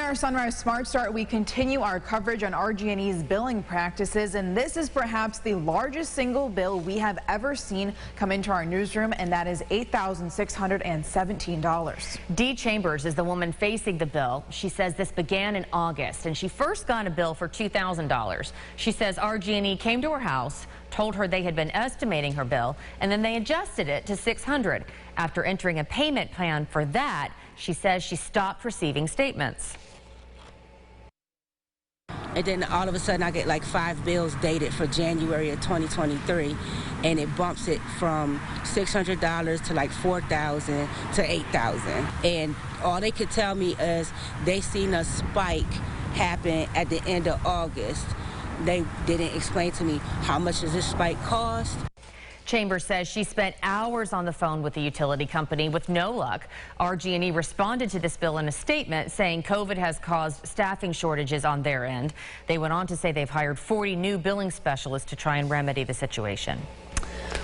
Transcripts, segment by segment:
our Sunrise Smart Start, we continue our coverage on RG&E's billing practices, and this is perhaps the largest single bill we have ever seen come into our newsroom, and that is $8,617. Dee Chambers is the woman facing the bill. She says this began in August, and she first got a bill for $2,000. She says RG&E came to her house, told her they had been estimating her bill, and then they adjusted it to $600. After entering a payment plan for that, she says she stopped receiving statements. And then all of a sudden I get like 5 bills dated for January of 2023, and it bumps it from $600 to like $4,000 to $8,000. And all they could tell me is they seen a spike happen at the end of August. They didn't explain to me how much does this spike cost. Chambers says she spent hours on the phone with the utility company with no luck. RG&E responded to this bill in a statement saying COVID has caused staffing shortages on their end. They went on to say they've hired 40 new billing specialists to try and remedy the situation.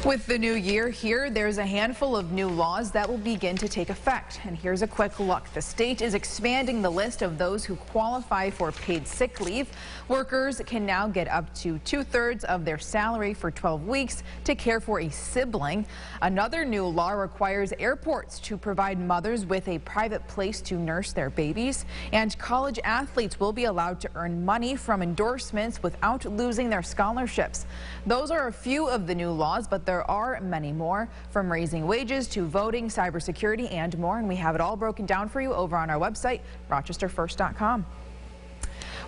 With the new year here, there's a handful of new laws that will begin to take effect. And here's a quick look. The state is expanding the list of those who qualify for paid sick leave. Workers can now get up to 2/3 of their salary for 12 weeks to care for a sibling. Another new law requires airports to provide mothers with a private place to nurse their babies. And college athletes will be allowed to earn money from endorsements without losing their scholarships. Those are a few of the new laws, but there are many more, from raising wages to voting, cybersecurity, and more. And we have it all broken down for you over on our website, rochesterfirst.com.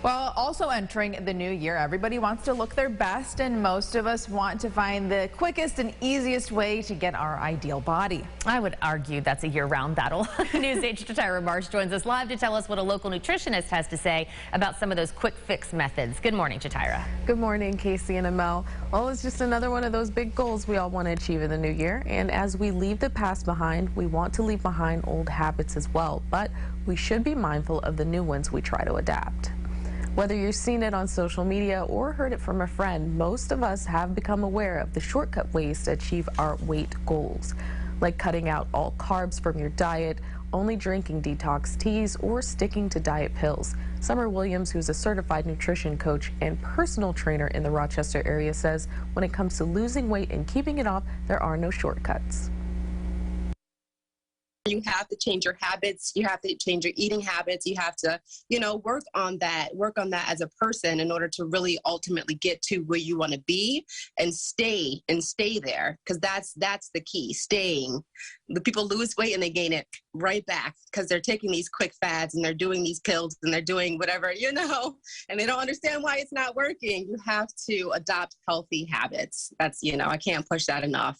Well, also entering the new year, everybody wants to look their best, and most of us want to find the quickest and easiest way to get our ideal body. I would argue that's a year-round battle. News 8's Jatira Marsh joins us live to tell us what a local nutritionist has to say about some of those quick fix methods. Good morning, Jatira. Good morning, Casey and Amel. Well, it's just another one of those big goals we all want to achieve in the new year. And as we leave the past behind, we want to leave behind old habits as well. But we should be mindful of the new ones we try to adapt. Whether you've seen it on social media or heard it from a friend, most of us have become aware of the shortcut ways to achieve our weight goals, like cutting out all carbs from your diet, only drinking detox teas, or sticking to diet pills. Summer Williams, who's a certified nutrition coach and personal trainer in the Rochester area, says when it comes to losing weight and keeping it off, there are no shortcuts. You have to change your habits. You have to change your eating habits. You have to, work on that as a person in order to really ultimately get to where you want to be and stay there. Because that's the key, staying. The people lose weight and they gain it right back because they're taking these quick fads and they're doing these pills and they're doing whatever, and they don't understand why it's not working. You have to adopt healthy habits. That's, I can't push that enough.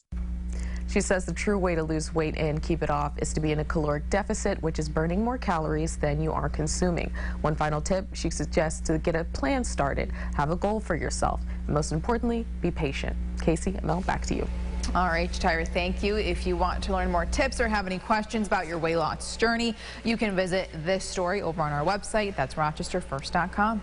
She says the true way to lose weight and keep it off is to be in a caloric deficit, which is burning more calories than you are consuming. One final tip, she suggests to get a plan started, have a goal for yourself, and most importantly, be patient. Casey, Mel, back to you. All right, Tyra, thank you. If you want to learn more tips or have any questions about your weight loss journey, you can visit this story over on our website. That's rochesterfirst.com.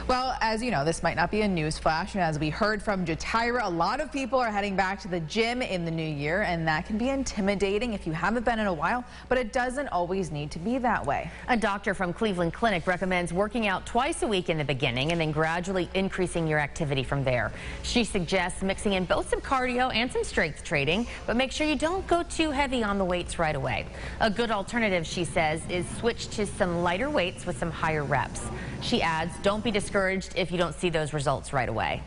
Well, as you know, this might not be a news flash, and as we heard from Jatira, a lot of people are heading back to the gym in the new year, and that can be intimidating if you haven't been in a while, but it doesn't always need to be that way. A doctor from Cleveland Clinic recommends working out twice a week in the beginning and then gradually increasing your activity from there. She suggests mixing in both some cardio and some strength training, but make sure you don't go too heavy on the weights right away. A good alternative, she says, is switch to some lighter weights with some higher reps. She adds, don't be discouraged if you don't see those results right away.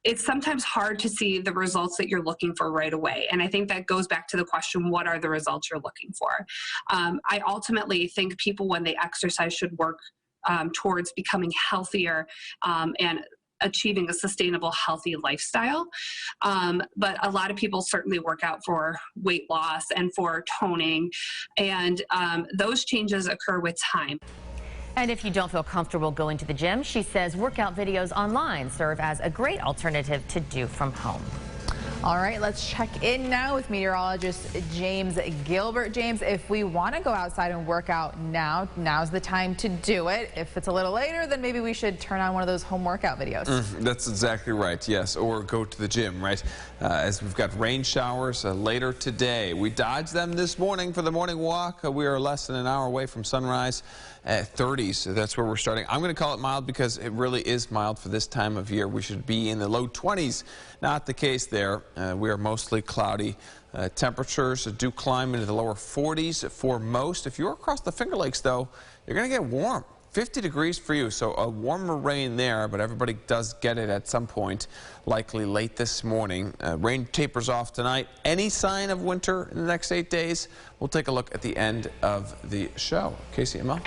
It's sometimes hard to see the results that you're looking for right away. And I think that goes back to the question, what are the results you're looking for? I ultimately think people, when they exercise, should work towards becoming healthier and achieving a sustainable, healthy lifestyle. But a lot of people certainly work out for weight loss and for toning, and those changes occur with time. And if you don't feel comfortable going to the gym, she says workout videos online serve as a great alternative to do from home. All right, let's check in now with meteorologist James Gilbert. James, if we want to go outside and work out now's the time to do it. If it's a little later, then maybe we should turn on one of those home workout videos. That's exactly right, yes, or go to the gym, right? As we've got rain showers later today. We dodged them this morning for the morning walk. We are less than an hour away from sunrise at 30s. So that's where we're starting. I'm going to call it mild because it really is mild for this time of year. We should be in the low 20s. Not the case there. We are mostly cloudy. Temperatures do climb into the lower 40s for most. If you're across the Finger Lakes, though, you're going to get warm. 50 degrees for you, so a warmer rain there, but everybody does get it at some point, likely late this morning. Rain tapers off tonight. Any sign of winter in the next 8 days? We'll take a look at the end of the show. KCML.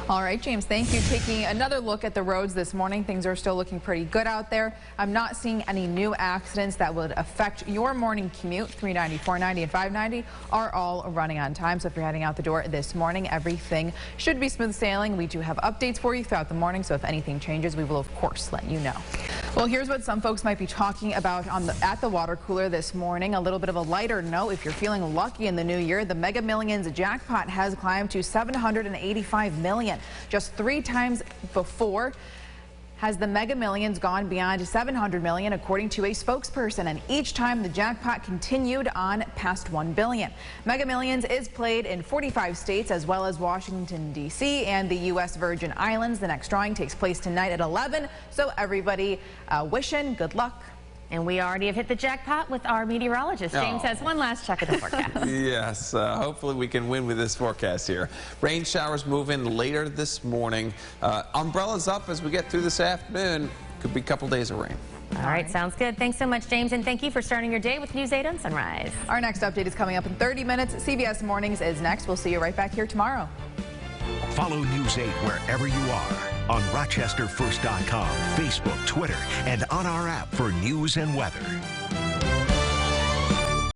All right, James, thank you. Taking another look at the roads this morning, things are still looking pretty good out there. I'm not seeing any new accidents that would affect your morning commute. 390, 490, and 590 are all running on time. So if you're heading out the door this morning, everything should be smooth sailing. We do have updates for you throughout the morning, so if anything changes, we will, of course, let you know. Well, here's what some folks might be talking about at the water cooler this morning. A little bit of a lighter note. If you're feeling lucky in the new year, the Mega Millions jackpot has climbed to $785 million. Just 3 times before has the Mega Millions gone beyond $700 million, according to a spokesperson, and each time the jackpot continued on past $1 billion. Mega Millions is played in 45 states as well as Washington, D.C. and the U.S. Virgin Islands. The next drawing takes place tonight at 11, so everybody wishing good luck. And we already have hit the jackpot with our meteorologist. James has one last check of the forecast. Yes, hopefully we can win with this forecast here. Rain showers move in later this morning. Umbrellas up as we get through this afternoon. Could be a couple days of rain. All right, sounds good. Thanks so much, James, and thank you for starting your day with News 8 on Sunrise. Our next update is coming up in 30 minutes. CBS Mornings is next. We'll see you right back here tomorrow. Follow News 8 wherever you are on RochesterFirst.com, Facebook, Twitter, and on our app for news and weather.